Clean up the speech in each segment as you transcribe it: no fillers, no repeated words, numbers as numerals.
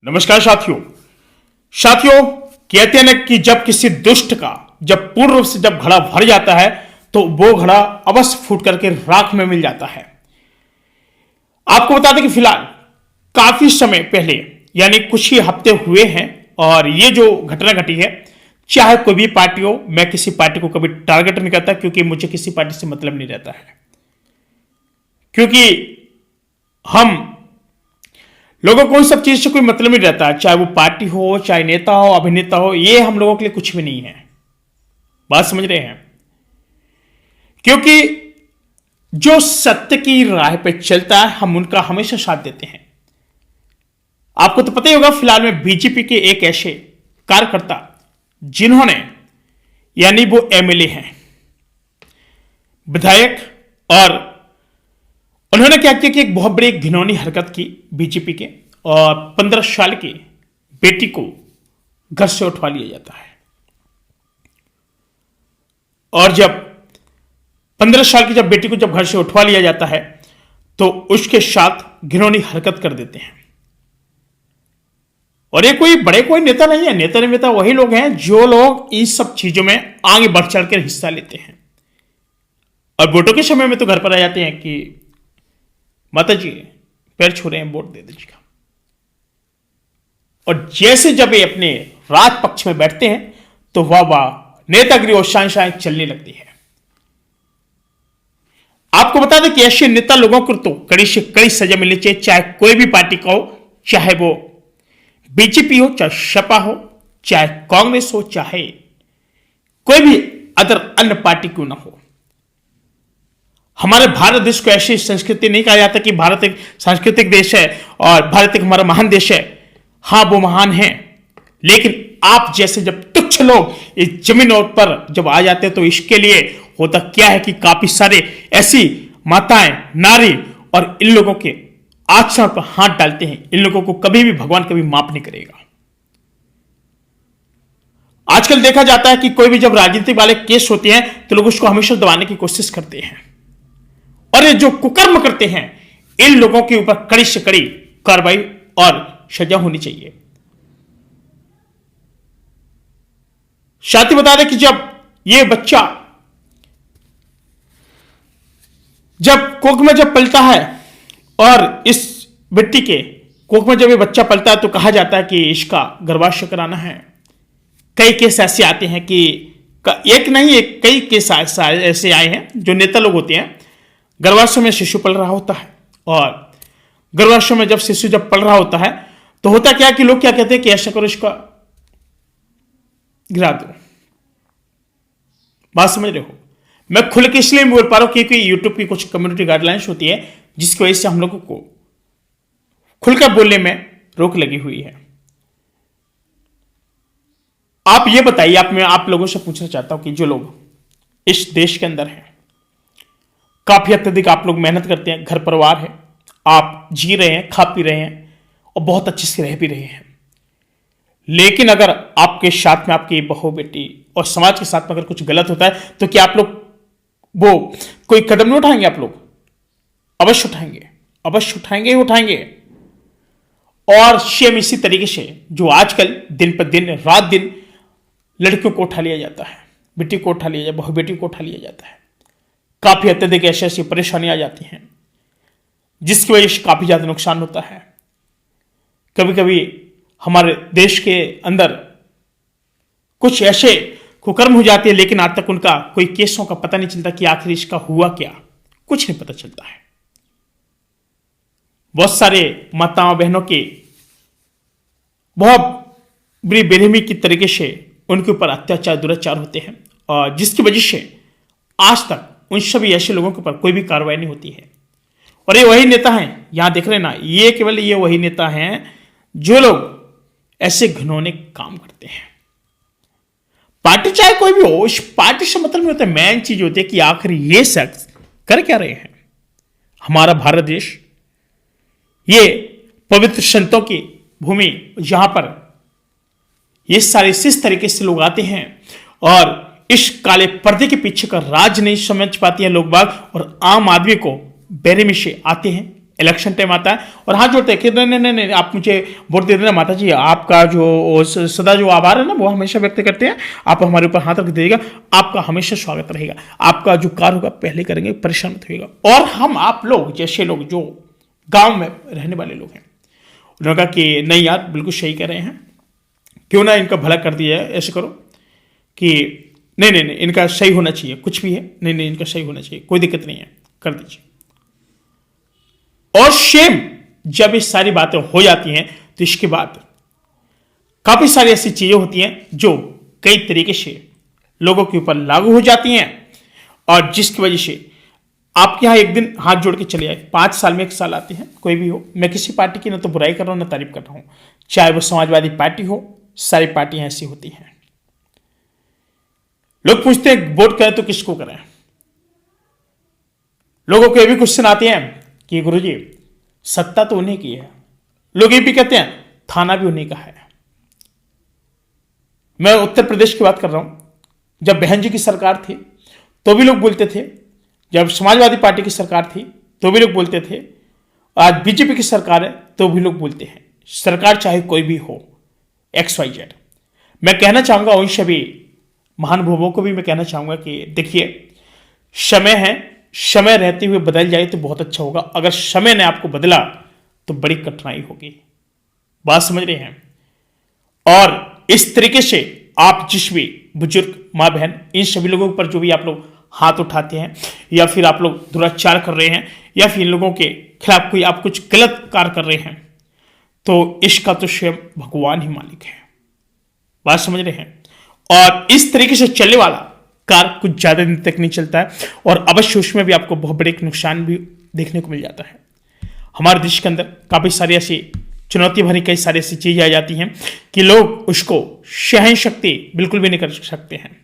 नमस्कार साथियों कहते हैं ना कि जब किसी दुष्ट का जब पूर्ण रूप से जब घड़ा भर जाता है तो वो घड़ा अवश्य फूट करके राख में मिल जाता है। आपको बता दें कि फिलहाल काफी समय पहले यानी कुछ ही हफ्ते हुए हैं और ये जो घटना घटी है, चाहे कोई भी पार्टी हो, मैं किसी पार्टी को कभी टारगेट नहीं करता क्योंकि मुझे किसी पार्टी से मतलब नहीं रहता है। क्योंकि हम लोगों को उन सब चीज से कोई मतलब नहीं रहता, चाहे वो पार्टी हो, चाहे नेता हो, अभिनेता हो, ये हम लोगों के लिए कुछ भी नहीं है। बात समझ रहे हैं? क्योंकि जो सत्य की राह पे चलता है हम उनका हमेशा साथ देते हैं। आपको तो पता ही होगा, फिलहाल में बीजेपी के एक ऐसे कार्यकर्ता जिन्होंने यानी वो एमएलए हैं, विधायक, और उन्होंने क्या किया कि एक बहुत बड़ी घिनौनी हरकत की बीजेपी के, और 15 साल की बेटी को घर से उठवा लिया जाता है। और जब 15 साल की जब बेटी को जब घर से उठवा लिया जाता है तो उसके साथ घिनौनी हरकत कर देते हैं। और ये कोई नेता नहीं है, नेता वही लोग हैं जो लोग इन सब चीजों में आगे बढ़ चढ़कर हिस्सा लेते हैं। और वोटों के समय में तो घर पर आ जाते हैं कि माता जी पैर छू रहे हैं, वोट दे दीजिएगा। और जैसे जब ये अपने राज पक्ष में बैठते हैं तो वाह नेतागिरी और शान चलने लगती है। आपको बता दें कि ऐसे नेता लोगों को तो कड़ी से कड़ी सजा मिलनी चाहिए, चाहे कोई भी पार्टी का हो, चाहे वो बीजेपी हो, चाहे सपा हो, चाहे कांग्रेस हो, चाहे कोई भी अदर अन्य पार्टी क्यों ना हो। हमारे भारत देश को ऐसी संस्कृति नहीं कहा जाता कि भारत एक सांस्कृतिक देश है और भारत एक हमारा महान देश है। हां, वो महान है, लेकिन आप जैसे जब तुच्छ लोग इस जमीन पर जब आ जाते हैं तो इसके लिए होता क्या है कि काफी सारे ऐसी माताएं, नारी और इन लोगों के आचरण पर हाथ डालते हैं। इन लोगों को कभी भी भगवान कभी माफ नहीं करेगा। आजकल देखा जाता है कि कोई भी जब राजनीति वाले केस होते हैं तो लोग उसको हमेशा दबाने की कोशिश करते हैं, और ये जो कुकर्म करते हैं इन लोगों के ऊपर कड़ी से कड़ी कार्रवाई और सजा होनी चाहिए। साथ ही बता दें कि जब ये बच्चा जब कोख में जब पलता है और इस बेटी के कोख में जब ये बच्चा पलता है तो कहा जाता है कि इसका गर्भाशय कराना है। कई केस ऐसे आते हैं कि एक नहीं एक कई केस ऐसे आए हैं जो नेता लोग होते हैं, गर्भाशय में शिशु पल रहा होता है, और गर्भाशय में जब शिशु जब पल रहा होता है तो होता क्या कि लोग क्या कहते हैं कि ऐसा करो, इसका गिरा दो। बात समझ रहे हो? मैं खुल के इसलिए बोल पा रहा हूं क्योंकि यूट्यूब की कुछ कम्युनिटी गाइडलाइंस होती है जिसकी वजह से हम लोगों को खुलकर बोलने में रोक लगी हुई है। आप ये बताइए, मैं आप लोगों से पूछना चाहता हूं कि जो लोग इस देश के अंदर हैं, काफी अत्यधिक आप लोग मेहनत करते हैं, घर परिवार है, आप जी रहे हैं, खा पी रहे हैं और बहुत अच्छे से रह भी रहे हैं, लेकिन अगर आपके साथ में आपकी बहू बेटी और समाज के साथ में अगर कुछ गलत होता है तो क्या आप लोग वो कोई कदम नहीं उठाएंगे? आप लोग अवश्य उठाएंगे, अवश्य उठाएंगे। और सेम इसी तरीके से जो आजकल दिन पर दिन रात दिन लड़कियों को उठा लिया जाता है, बेटी को उठा लिया जाता है, बहू बेटी को उठा लिया जाता है, काफी अत्यधिक ऐसी परेशानियां आ जाती हैं जिसकी वजह से काफी ज्यादा नुकसान होता है। कभी कभी हमारे देश के अंदर कुछ ऐसे कुकर्म हो जाते हैं लेकिन आज तक उनका कोई केसों का पता नहीं चलता कि आखिर इसका हुआ क्या, कुछ नहीं पता चलता है। बहुत सारे माताओं बहनों के बहुत बुरी बेरहमी की तरीके से उनके ऊपर अत्याचार दुराचार होते हैं, और जिसकी वजह से आज तक उन सभी ऐसे लोगों के ऊपर कोई भी कार्रवाई नहीं होती है। और ये वही नेता हैं, यहां देख रहे ना, ये केवल ये वही नेता हैं जो लोग ऐसे घिनौने काम करते हैं। पार्टी चाहे कोई भी हो, उस पार्टी से मतलब नहीं होता, मेन चीज होती है कि आखिर ये शख्स कर क्या रहे हैं। हमारा भारत देश ये पवित्र संतों की भूमि, जहां पर ये सारे इस तरीके से लोग आते हैं और इस काले पर्दे के पीछे का राज नहीं समझ पाती हैं लोग बाग, और आम आदमी को बेरहमी से आते हैं इलेक्शन टाइम आता है और हाथ जोड़ते हैं कि नहीं नहीं नहीं नहीं, आप मुझे वोट दे देना माता जी, आपका जो सदा जो आभार है ना वो हमेशा व्यक्त करते हैं, आप हमारे ऊपर हाथ रख दीजिएगा, आपका हमेशा स्वागत रहेगा, आपका जो कार्य होगा पहले करेंगे, परेशान मत होइएगा। और हम आप लोग जैसे लोग जो गांव में रहने वाले लोग हैं, उन्होंने कहा कि नहीं यार बिल्कुल सही कह रहे हैं, क्यों ना इनका भला कर दिया है, ऐसे करो कि नहीं नहीं नहीं इनका सही होना चाहिए, कुछ भी है नहीं नहीं इनका सही होना चाहिए, कोई दिक्कत नहीं है, कर दीजिए। और शेम जब ये सारी बातें हो जाती हैं तो इसके बाद काफी सारी ऐसी चीजें होती हैं जो कई तरीके से लोगों के ऊपर लागू हो जाती हैं और जिसकी वजह से आपके यहां एक दिन हाथ जोड़ के चले आए, 5 साल में 1 साल आती है, कोई भी हो। मैं किसी पार्टी की ना तो बुराई कर रहा हूं ना तारीफ कर रहा हूं, चाहे वो समाजवादी पार्टी हो, सारी पार्टियां ऐसी होती हैं। लोग पूछते हैं वोट करें तो किसको करें। लोगों को ये भी क्वेश्चन आते हैं कि गुरुजी सत्ता तो उन्हीं की है, लोग ये भी कहते हैं थाना भी उन्हीं का है। मैं उत्तर प्रदेश की बात कर रहा हूं, जब बहन जी की सरकार थी तो भी लोग बोलते थे, जब समाजवादी पार्टी की सरकार थी तो भी लोग बोलते थे, आज बीजेपी की सरकार है तो भी लोग बोलते हैं, सरकार चाहे कोई भी हो XYZ। मैं कहना चाहूंगा उन सभी महानुभावों को भी मैं कहना चाहूंगा कि देखिए समय है, समय रहते हुए बदल जाए तो बहुत अच्छा होगा, अगर समय ने आपको बदला तो बड़ी कठिनाई होगी। बात समझ रहे हैं। और इस तरीके से आप जिस भी बुजुर्ग मां बहन इन सभी लोगों पर जो भी आप लोग हाथ उठाते हैं या फिर आप लोग दुराचार कर रहे हैं या फिर इन लोगों के खिलाफ कोई आप कुछ गलत कार्य कर रहे हैं, तो इसका तो स्वयं भगवान ही मालिक है। बात समझ रहे हैं। और इस तरीके से चलने वाला कार कुछ ज्यादा दिन तक नहीं चलता है और अवश्य उसमें भी आपको बहुत बड़े नुकसान भी देखने को मिल जाता है। हमारे देश के अंदर काफी सारी ऐसी चुनौती भरी कई सारी ऐसी चीजें आ जाती हैं कि लोग उसको सहन शक्ति बिल्कुल भी नहीं कर सकते हैं,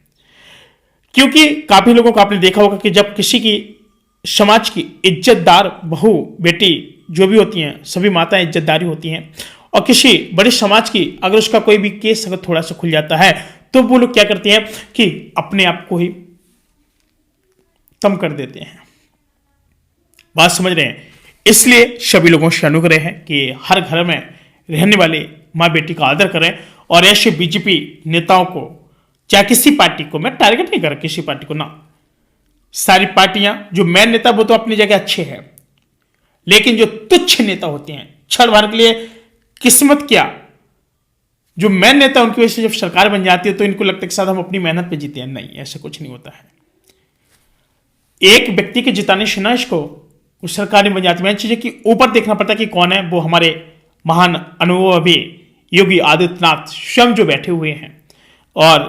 क्योंकि काफी लोगों को आपने देखा होगा कि जब किसी की समाज की इज्जतदार बहू बेटी जो भी होती हैं, सभी माताएं इज्जतदारी होती हैं, और किसी बड़े समाज की अगर उसका कोई भी केस अगर थोड़ा सा खुल जाता है तो वो लोग क्या करते हैं कि अपने आप को ही कम कर देते हैं। बात समझ रहे हैं। इसलिए सभी लोगों से अनुग्रह है कि हर घर में रहने वाले मां बेटी का आदर करें और ऐसे बीजेपी नेताओं को, चाहे किसी पार्टी को, मैं टारगेट नहीं कर रहा किसी पार्टी को ना, सारी पार्टियां जो मेन नेता वो तो अपनी जगह अच्छे हैं, लेकिन जो तुच्छ नेता होते हैं क्षण भर के लिए किस्मत क्या, जो मेन नेता उनकी वजह से जब सरकार बन जाती है तो इनको लगता है कि शायद हम अपनी मेहनत पे जीते हैं। नहीं, ऐसा कुछ नहीं होता है। एक व्यक्ति के जिताने से ना इसको उस सरकार नहीं बन जाती। मैं चीजें कि ऊपर देखना पड़ता है कि कौन है, वो हमारे महान अनुभवी योगी आदित्यनाथ स्वयं जो बैठे हुए हैं। और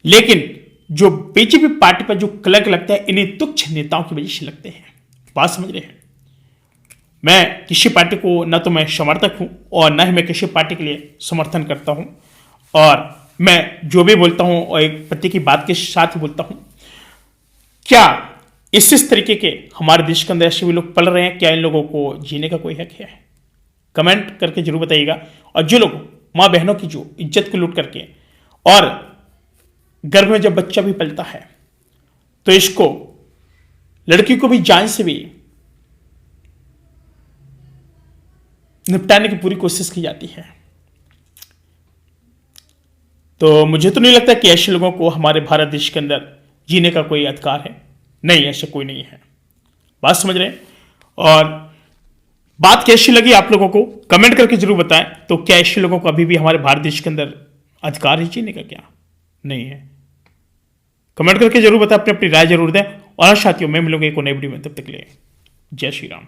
लेकिन जो बीजेपी पार्टी पर जो कलंक लगता है इन्हीं तुच्छ नेताओं की वजह से लगते हैं। बात समझ रहे हैं। मैं किसी पार्टी को न तो मैं समर्थक हूं और न ही मैं किसी पार्टी के लिए समर्थन करता हूं, और मैं जो भी बोलता हूं और एक प्रति की बात के साथ ही बोलता हूं। क्या इस तरीके के हमारे देश के अंदर ऐसे भी लोग पल रहे हैं? क्या इन लोगों को जीने का कोई हक है? कमेंट करके जरूर बताइएगा। और जो लोग मां बहनों की जो इज्जत को लूट करके और गर्भ में जब बच्चा भी पलता है तो इसको लड़की को भी जान से भी निपटाने की पूरी कोशिश की जाती है। तो मुझे तो नहीं लगता कि ऐसे लोगों को हमारे भारत देश के अंदर जीने का कोई अधिकार है। नहीं, ऐसा कोई नहीं है। बात समझ रहे हैं। और बात कैसी लगी आप लोगों को कमेंट करके जरूर बताएं। तो क्या ऐसे लोगों को अभी भी हमारे भारत देश के अंदर अधिकार है जीने का? क्या नहीं है? कमेंट करके जरूर बताएं, अपनी अपनी राय जरूर दें। और साथियों, मैं मिलूंगा एक नई वीडियो में, तब तक के लिए जय श्री राम।